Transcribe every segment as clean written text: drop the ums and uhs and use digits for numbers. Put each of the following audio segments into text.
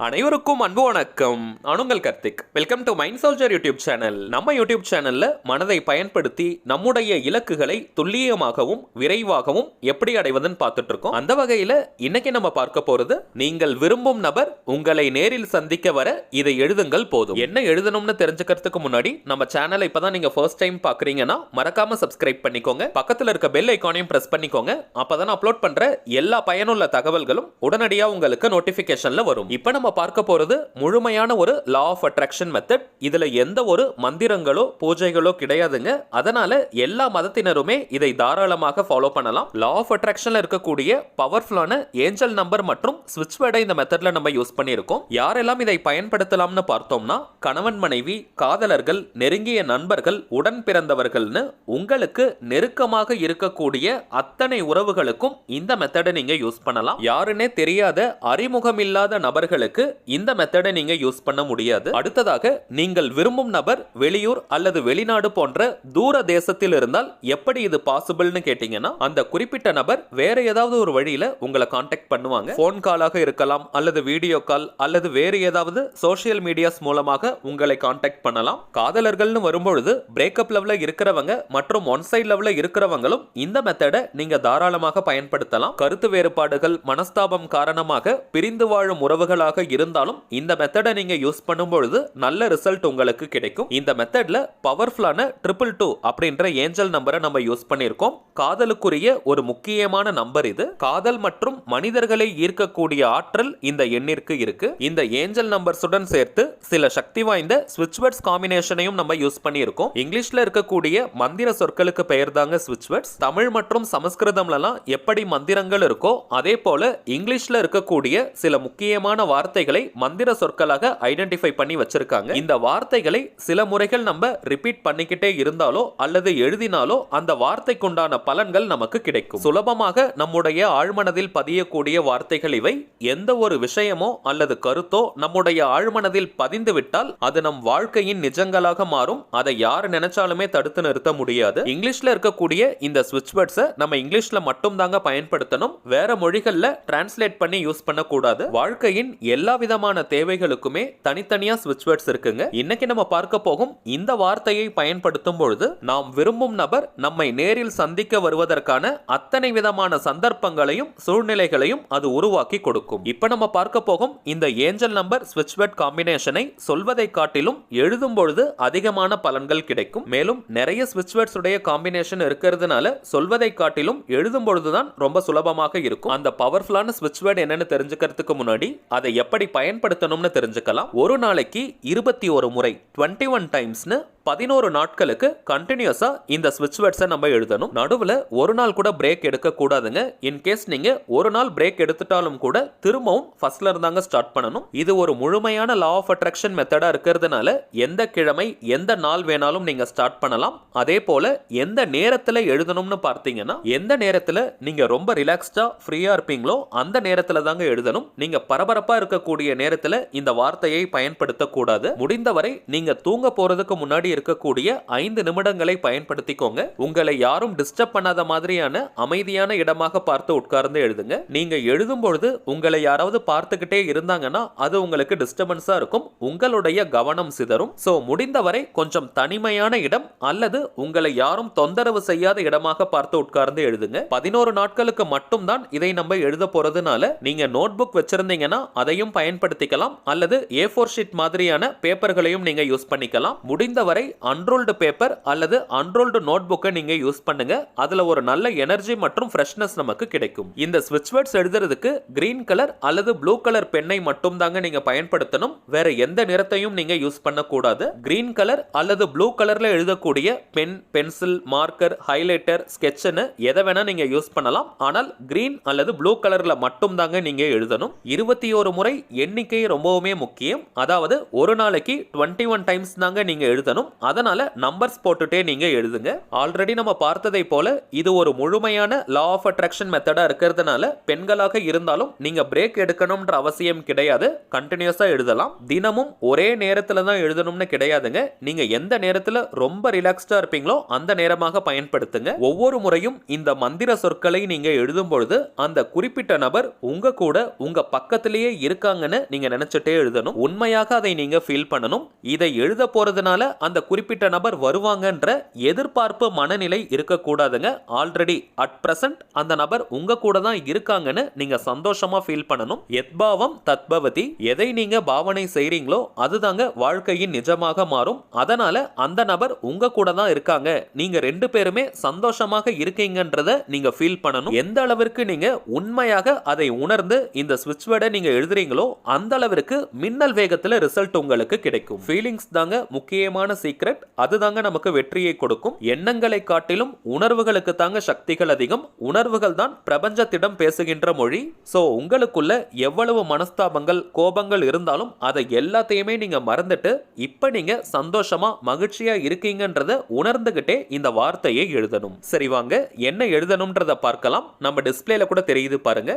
அனைவருக்கும் அன்பு வணக்கம். நான் உங்கள் Karthik. Welcome to mind soldier YouTube channel. நம்ம யூடியூப் சேனல்ல மனதை பயன்படுத்தி நம்முடைய இலக்குகளை துல்லியமாகவும் விரைவாகவும் எப்படி அடைவதுன்னு பார்த்துட்டு இருக்கோம். அந்த வகையில இன்னைக்கு நம்ம பார்க்க போறது, நீங்கள் விரும்பும் நபர் உங்களை நேரில் சந்திக்க வர இதை எழுதுங்கள் போதும். என்ன எழுதணும்னு தெரிஞ்சுக்கிறதுக்கு முன்னாடி நம்ம சேனலை இப்பதான் நீங்க ஃபர்ஸ்ட் டைம் பாக்குறீங்கன்னா மறக்காம சப்ஸ்கிரைப் பண்ணிக்கோங்க. பக்கத்துல இருக்க பெல் ஐகானையும் பிரஸ் பண்ணிக்கோங்க. அப்பதான் அப்லோட் பண்ற எல்லா பயனுள்ள தகவல்களும் உடனடியாக உங்களுக்கு நோட்டிபிகேஷன்ல வரும். இப்ப நம்ம பார்க்க போறது முழுமையான ஒரு லா ஆஃப் அட்ராக்ஷன் மெத்தட். இதுல எந்த ஒரு மந்திரங்களோ பூஜைகளோ கிடையாதுங்க. அதனால எல்லா மதத்தினருமே இதை தாராளமாக ஃபாலோ பண்ணலாம். லா ஆஃப் அட்ராக்ஷன்ல இருக்கக்கூடிய பவர்ஃபுல்லான ஏஞ்சல் நம்பர் மற்றும் ஸ்விட்ச் வேர்டை இந்த மெத்தட்ல நம்ம யூஸ் பண்ணியிருக்கோம். யாரெல்லாம் இதை பயன்படுத்தலாம்னு பார்த்தோம்னா, கணவன் மனைவி, காதலர்கள், நெருங்கிய நண்பர்கள், உடன் பிறந்தவர்கள்னு உங்களுக்கு நெருக்கமாக இருக்கக்கூடிய அத்தனை உறவுகளுக்கும் இந்த மெத்தடை நீங்க யூஸ் பண்ணலாம். யாருன்னே தெரியாத அறிமுகம் இல்லாத நபர்களுக்கு இந்த மெத்தடை நீங்க யூஸ் பண்ண முடியாது. அடுத்ததாக, நீங்கள் விரும்பும் நபர் வெளியூர் அல்லது வெளிநாடு போன்ற தூர தேசத்தில் இருந்தால் எப்படி இது பாசிபிள்னு கேட்டீங்கன்னா, அந்த குறிப்பிட்ட நபர் வேற ஏதாவது ஒரு வழியில உங்களை கான்டாக்ட் பண்ணுவாங்க. போன் காலாக இருக்கலாம், அல்லது வீடியோ கால், அல்லது வேறு ஏதாவது சோஷியல் மீடியாஸ் மூலமாக உங்களை கான்டாக்ட் பண்ணலாம். காதலர்கள்னு வரும்பொழுது பிரேக்கப் லெவல்ல இருக்கிறவங்க மற்றும் ஒன் சைட் லெவல்ல இருக்கிறவங்களும் இந்த மெத்தடை நீங்க தாராளமாக பயன்படுத்தலாம். கருத்து வேறுபாடுகள், மனஸ்தாபம் காரணமாக பிரிந்து வாழும் உறவுகளாக இருந்தாலும் இந்த மெத்தடை நீங்க யூஸ் பண்ணும்பொழுது நல்ல ரிசல்ட் உங்களுக்கு கிடைக்கும். இந்த மெத்தட்ல பவர்ஃபுல்லான 222 அப்படின்ற ஏஞ்சல் நம்பரை நம்ம யூஸ் பண்ணியிருக்கோம். காதலுக்குரிய ஒரு முக்கியமான நம்பர் இது. காதல் மற்றும் மனிதர்களை ஈர்க்கக்கூடிய ஆற்றல் இந்த எண்ணிற்கு இருக்கு. இந்த ஏஞ்சல் நம்பர்ஸுடன் சேர்த்து சில சக்தி வாய்ந்த ஸ்விட்ச் வேர்ட்ஸ் காம்பினேஷனையும் நம்ம யூஸ் பண்ணியிருக்கோம். இங்கிலீஷ்ல இருக்கக்கூடிய மந்திர சொற்களுக்கு பெயர் தாங்க ஸ்விட்ச் வேர்ட்ஸ். தமிழ் மற்றும் சமஸ்கிருதம்லாம் எப்படி மந்திரங்கள் இருக்கோ அதே போல இங்கிலீஷ்ல இருக்கக்கூடிய சில முக்கியமான வார்த்தைகளை மந்திர சொற்களாக ஐடென்டிஃபை பண்ணி வச்சிருக்காங்க. இந்த வார்த்தைகளை சில முறைகள் நம்ம ரிப்பீட் பண்ணிக்கிட்டே இருந்தாலோ அல்லது எழுதினாலோ அந்த வார்த்தைக்குண்டான பலன்கள் நமக்கு கிடைக்கும். சுலபமாக நம்முடைய ஆழ்மனதில் பதியக்கூடிய வார்த்தைகள் இவை. எந்த ஒரு விஷயமோ அல்லது கருத்தோ நம்முடைய ஆழ்மனதில் பதிந்து விட்டால் அது நம் வாழ்க்கையின் நிஜங்களாக மாறும். அதை யார் நினைச்சாலுமே தடுத்து நிறுத்த முடியாது. இங்கிலீஷ்ல இருக்கக்கூடிய இந்த ஸ்விட்ச் வேர்ட்ஸை நம்ம இங்கிலீஷ்ல மட்டும் தாங்க பயன்படுத்தணும். வேற மொழிகள்ல டிரான்ஸ்லேட் பண்ணி யூஸ் பண்ணக்கூடாது. வாழ்க்கையின் எல்லா விதமான தேவைகளுக்குமே தனித்தனியா ஸ்விட்ச் வேர்ட்ஸ் இருக்குங்க. இன்னைக்கு நம்ம பார்க்க போகும் இந்த வார்த்தையை பயன்படுத்தும் பொழுது நாம் விரும்பும் நபர் நம்மை நேரில் சந்திக்க வருவதற்கான அத்தனை விதமான சந்தர்ப்பங்களையும் சூழ்நிலைகளையும் அது உருவாக்கி கொடுக்கும். இப்ப நம்ம பார்க்க போகும் இந்த ஏஞ்சல் நம்பர் ஸ்விட்ச் வேர்ட் காம்பினேஷனை சொல்வதை காட்டிலும் எழுதும் பொழுது அதிகமான பலன்கள் கிடைக்கும். மேலும் நிறைய ஸ்விட்ச் வேர்ட்ஸ் உடைய காம்பினேஷன் இருக்கிறதுனால சொல்வதை காட்டிலும் எழுதும் பொழுதுதான் ரொம்ப சுலபமாக இருக்கும். அந்த பவர்ஃபுல்லான ஸ்விட்ச் வேர்ட் என்னன்னு தெரிஞ்சுக்கிறதுக்கு முன்னாடி அதை எப்படி பயன்படுத்தணும்னு தெரிஞ்சுக்கலாம். ஒரு நாளைக்கு 21 முறை 21 டைம்ஸ்னு 11 நாட்களுக்கு கண்டினியூஸா இந்த ஸ்விட்ச் வேர்ட்ஸை நம்ம எழுதணும். நடுவுல ஒரு நாள் கூட பிரேக் எடுக்க கூடாதுங்க. இன் கேஸ் நீங்க ஒரு நாள் பிரேக் எடுத்துட்டாலும் கூட திரும்பவும் ஃபர்ஸ்ட்ல இருந்தாங்க ஸ்டார்ட் பண்ணணும். இது ஒரு முழுமையான லா ஆஃப் அட்ராக்ஷன் மெத்தடா இருக்கிறதுனால எந்த கிழமை எந்த நாள் வேணாலும் நீங்க ஸ்டார்ட் பண்ணலாம். அதே போல எந்த நேரத்துல எழுதணும்னு பார்த்தீங்கன்னா, எந்த நேரத்துல நீங்க ரொம்ப ரிலாக்ஸ்டா ஃப்ரீயா இருப்பீங்களோ அந்த நேரத்துல தாங்க எழுதணும். நீங்க பரபரப்பா இருக்கக்கூடிய நேரத்துல இந்த வார்த்தையை பயன்படுத்த கூடாது. முடிந்தவரை நீங்க தூங்க போறதுக்கு முன்னாடி இருக்கக்கூடிய 5 நிமிடங்களை பயன்படுத்திக்கோங்க. உங்களை யாரும் டிஸ்டர்ப் பண்ணாத மாதிரியான அமைதியான இடமாக பார்த்து உட்கார்ந்து எழுதுங்க. நீங்க எழுதும் பொழுது உங்களை யாராவது பார்த்துக்கிட்டே இருந்தாங்கன்னா அது உங்களுக்கு டிஸ்டர்பன்ஸா இருக்கும். உங்களுடைய கவனம் சிதறும். சோ முடிந்தவரை கொஞ்சம் தனிமையான இடம் அல்லது உங்களை யாரும் தொந்தரவு செய்யாத இடமாக பார்த்து உட்கார்ந்து எழுதுங்க. 11 நாட்களுக்கு மட்டும் தான் இதை நம்ம எழுத போறதுனால நீங்க நோட் புக் வச்சிருந்தீங்கன்னா அதையும் பயன்படுத்திக்கலாம். அல்லது A4 ஷீட் மாதிரியான பேப்பர்களையும் நீங்க யூஸ் பண்ணிக்கலாம். முடிந்தவரை அன்ரோல்டு பேப்பர் அல்லது அன்ரோல்டு நோட் புக்கை நீங்க யூஸ் பண்ணுங்க. அதுல ஒரு நல்ல எனர்ஜி மற்றும் ஃப்ரெஷ்னஸ் நமக்கு கிடைக்கும். இந்த ஸ்விட்ச் வேர்ட்ஸ் எழுதுறதுக்கு கிரீன் கலர் அல்லது ப்ளூ கலர் பெண்ணை மட்டும் தாங்க நீங்க பயன்படுத்தணும். வேற எந்த நிறத்தையும் நீங்க யூஸ் பண்ணக்கூடாது. கிரீன் கலர் அல்லது ப்ளூ கலர்ல எழுதக்கூடிய பென், பென்சில், மார்க்கர், ஹைலைட்டர், ஸ்கெட்ச்னு எதை வேணா நீங்க யூஸ் பண்ணலாம். ஆனால் கிரீன் அல்லது ப்ளூ கலர்ல மட்டும் தாங்க நீங்க எழுதணும். 21 முறை எண்ணிக்கை ரொம்பவுமே முக்கியம். அதாவது ஒரு நாளைக்கு 21 டைம்ஸ் தாங்க நீங்க எழுதணும். அதனால நம்பர்ஸ் போட்டுட்டே நீங்க எழுதுங்க. ஆல்ரெடி நம்ம பார்த்ததை போல இது ஒரு முழுமையான லா ஆஃப் அட்ராக்ஷன் மெத்தடா இருக்கிறதுனால பெண்களாக இருந்தாலும் நீங்க பிரேக் எடுக்கணும்ன்ற அவசியம் கிடையாது. கண்டினியூஸா எழுதலாம். தினமும் ஒரே நேரத்துல தான் எழுதணும்னு கிடையாதுங்க. நீங்க எந்த நேரத்துல ரொம்ப ரிலாக்ஸ்டா இருப்பீங்களோ அந்த நேரமாக பயன்படுத்துங்க. ஒவ்வொரு முறையும் இந்த மந்திர சொற்களை நீங்க எழுதும் பொழுது அந்த குறிப்பிட்ட நபர் உங்க கூட உங்க பக்கத்திலேயே இருக்காங்கன்னு நீங்க நினைச்சிட்டே எழுதணும். உண்மையாக அதை நீங்க ஃபீல் பண்ணணும். இதை எழுத போறதுனால அந்த குறிப்பிட்ட நபர் வருவாங்கன்ற எதிர்பார்ப்பு மனநிலை இருக்கக்கூடாதுங்க. ஆல்ரெடி அட் பிரசன்ட் அந்த நபர் உங்க கூட தான் இருக்காங்கன்னு நீங்க சந்தோஷமா ஃபீல் பண்ணணும். எத்பாவம் தத்பவதி. எதை நீங்க பாவனை செய்றீங்களோ அதுதாங்க வாழ்க்கையின் நிஜமாக மாறும். அதனால அந்த நபர் உங்க கூட தான் இருக்காங்க, நீங்க ரெண்டு பேருமே சந்தோஷமாக இருக்கீங்கன்றத நீங்க ஃபீல் பண்ணணும். எந்த அளவிற்கு நீங்க உண்மையாக அதை உணர்ந்து இந்த ஸ்விட்ச் வேர்டை நீங்க எழுதுறீங்களோ அந்த அளவிற்கு மின்னல் வேகத்துல ரிசல்ட் உங்களுக்கு கிடைக்கும். ஃபீலிங்ஸ் தாங்க முக்கியமான சீக்ரெட். அதுதாங்க நமக்கு வெற்றியை கொடுக்கும். எண்ணங்களை காட்டிலும் உணர்வுகளுக்கு தாங்க சக்திகள் அதிகம். உணர்வுகள் தான் பிரபஞ்சத்திடம் பேசுகின்ற மொழி. சோ உங்களுக்குள்ள எவ்வளவு மனஸ்தாபங்கள் கோபங்கள் இருந்தாலும் அதை எல்லாத்தையுமே நீங்க மறந்துட்டு இப்ப நீங்க சந்தோஷமா மகிழ்ச்சியா இருக்கீங்கன்றத உணர்ந்துகிட்டே இந்த வார்த்தையை எழுதணும். சரி வாங்க என்ன எழுதணும்ன்றத பார்க்கலாம். நம்ம டிஸ்பிளேல கூட தெரியுது பாருங்க.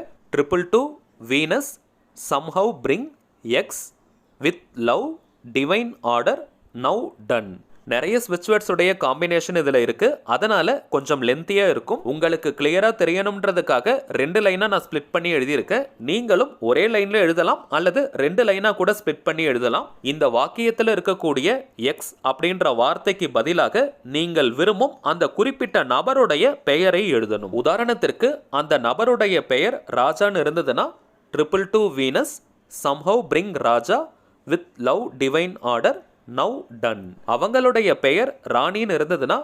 To Venus somehow bring X with love divine order now done. நிறைய ஸ்விட்ச் வேர்ட்ஸ் உடைய காம்பினேஷன் இதுல இருக்கு. அதனால கொஞ்சம் லென்த்தியா இருக்கும். உங்களுக்கு கிளியரா தெரியணும்ன்றதுக்காக 2 லைனா நான் ஸ்ப்ளிட் பண்ணி எழுதியிருக்கேன். நீங்களும் ஒரே லைன்ல எழுதலாம் அல்லது 2 லைனா கூட ஸ்ப்ளிட் பண்ணி எழுதலாம். இந்த வாக்கியத்தில் இருக்கக்கூடிய எக்ஸ் அப்படின்ற வார்த்தைக்கு பதிலாக நீங்கள் விரும்பும் அந்த குறிப்பிட்ட நபருடைய பெயரை எழுதணும். உதாரணத்திற்கு அந்த நபருடைய பெயர் ராஜான்னு இருந்ததுன்னா To Venus somehow bring Raja with love divine order now done. அவங்களுடைய பெயர் ராணின்னு இருந்ததுன்னா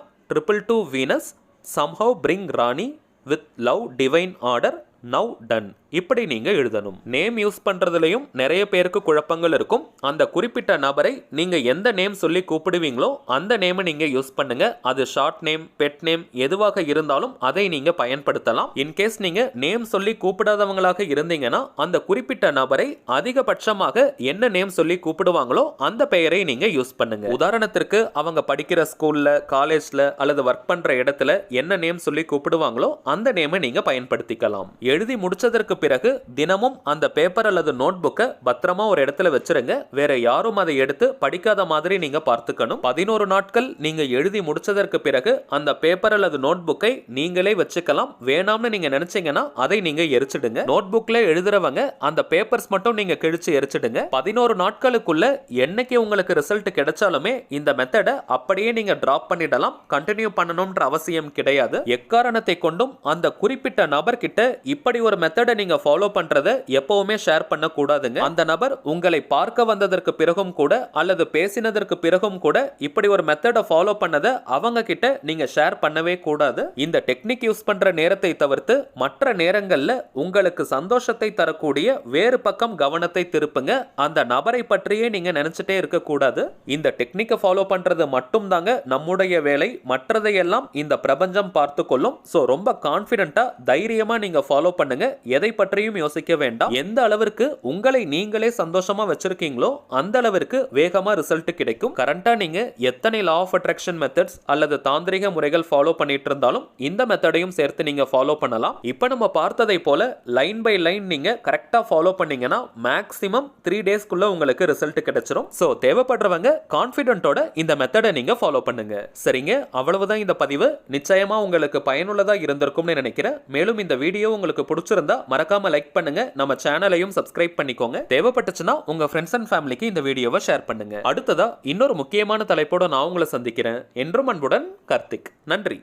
To Venus somehow bring Rani with love divine order now done. இப்படி நீங்க எழுதணும். நேம் யூஸ் பண்றதுலயும் நிறைய பேருக்கு குழப்பங்கள் இருக்கும். அந்த குறிப்பிட்ட நபரை நீங்க எந்த நேம் சொல்லி கூப்பிடுவீங்களோ அந்த நேம் நீங்க யூஸ் பண்ணுங்க. அது ஷார்ட் நேம், பெட் நேம் எதுவாக இருந்தாலும் அதை நீங்க பயன்படுத்தலாம். இன்கேஸ் நீங்க நேம் சொல்லி கூப்பிடாதவங்களாக இருந்தீங்கன்னா அந்த குறிப்பிட்ட நபரை அதிகபட்சமாக என்ன நேம் சொல்லி கூப்பிடுவாங்களோ அந்த பெயரை நீங்க யூஸ் பண்ணுங்க. உதாரணத்திற்கு அவங்க படிக்கிற ஸ்கூல்ல, காலேஜ்ல அல்லது ஒர்க் பண்ற இடத்துல என்ன நேம் சொல்லி கூப்பிடுவாங்களோ அந்த நேமை நீங்க பயன்படுத்திக்கலாம். எழுதி முடிச்சதற்கு பிறகு தினமும் அந்த பேப்பர் அல்லது நோட் புக்கை பத்திரமா ஒரு இடத்துல வச்சிருங்க. வேற யாரும் அதை எடுத்து படிக்காத மாதிரி நீங்க பார்த்துக்கணும். 11 நாட்கள் நீங்க எழுதி முடிச்சதற்கு பிறகு அந்த பேப்பர் அல்லது நோட் புக்கை நீங்களே வச்சுக்கலாம். வேணாம்னு நீங்க நினைச்சீங்கன்னா அதை நீங்க எரிச்சிடுங்க. நோட் புக்ல எழுதுறவங்க அந்த பேப்பர்ஸ் மட்டும் நீங்க கிழிச்சு எரிச்சிடுங்க. 11 நாட்களுக்குள்ள என்னைக்கு உங்களுக்கு ரிசல்ட் கிடைச்சாலுமே இந்த மெத்தடை அப்படியே நீங்க டிராப் பண்ணிடலாம். கண்டினியூ பண்ணணும்ன்ற அவசியம் கிடையாது. எக்காரணத்தை கொண்டும் அந்த குறிப்பிட்ட நபர் கிட்ட இப்படி ஒரு மெத்தடை நீங்க ஃபாலோ பண்றத எப்பவுமே ஷேர் பண்ண கூடாதுங்க. அந்த நபர் உங்களை பார்க்க வந்ததற்கு பிறகும் கூட அல்லது பேசினதற்கு பிறகும் கூட இப்படி ஒரு மெத்தடை ஃபாலோ பண்ணத அவங்க கிட்ட நீங்க ஷேர் பண்ணவே கூடாது. இந்த டெக்னிக் யூஸ் பண்ற நேரத்தை தவிர்த்து மற்ற நேரங்கள்ல உங்களுக்கு சந்தோஷத்தை தரக்கூடிய வேறு பக்கம் கவனத்தை திருப்புங்க. அந்த நபரை பற்றியே நீங்க நினைச்சிட்டே இருக்க கூடாது. இந்த டெக்னிக்கை ஃபாலோ பண்றது மட்டும் தாங்க நம்முடைய வேலை. மற்றதையெல்லாம் இந்த பிரபஞ்சம் பார்த்து கொள்ளும். சோ ரொம்ப கான்ஃபிடென்ட்டா தைரியமா நீங்க ஃபாலோ பண்ணுங்க. எதை பற்றியும் யோசிக்க வேண்டாம். எந்த அளவிற்கு உங்களை நீங்களே சந்தோஷமா வச்சிருக்கீங்களோ அந்த அளவிற்கு வேகமா ரிசல்ட் கிடைக்கும். கரண்டா நீங்க எத்தனை லா ஆஃப் அட்ராக்ஷன் மெத்தட்ஸ் அல்லது தாந்திரிக முறைகள் ஃபாலோ பண்ணிட்டு இருந்தாலும் இந்த மெத்தடையும் சேர்த்து நீங்க ஃபாலோ பண்ணலாம். இப்போ நம்ம பார்த்ததை போல லைன் பை லைன் நீங்க கரெக்டா ஃபாலோ பண்ணீங்கன்னா மேக்ஸிமம் 3 டேஸ்க்குள்ள உங்களுக்கு ரிசல்ட் கிடைச்சிரும். சோ தேவைப்படுறவங்க கான்ஃபிடென்ட்டோட இந்த மெத்தடை நீங்க ஃபாலோ பண்ணுங்க. சரிங்க, அவ்வளவுதான் இந்த பதிவு. நிச்சயமா உங்களுக்கு பயனுள்ளதா இருந்திருக்கும்னு நினைக்கிறேன். மேலும் இந்த வீடியோ உங்களுக்கு பிடிச்சிருந்தா மறக்காம லைக் பண்ணுங்க. நம்ம சேனலையும் சப்ஸ்கிரைப் பண்ணிக்கோங்க. தேவைப்பட்டுச்சுன்னா உங்க ஃப்ரெண்ட்ஸ் அண்ட் ஃபேமிலிக்கு இந்த வீடியோவை ஷேர் பண்ணுங்க. அடுத்ததா இன்னொரு முக்கியமான தலைப்போட நான் உங்களை சந்திக்கிறேன். என்றும் அன்புடன் கார்த்திக். நன்றி.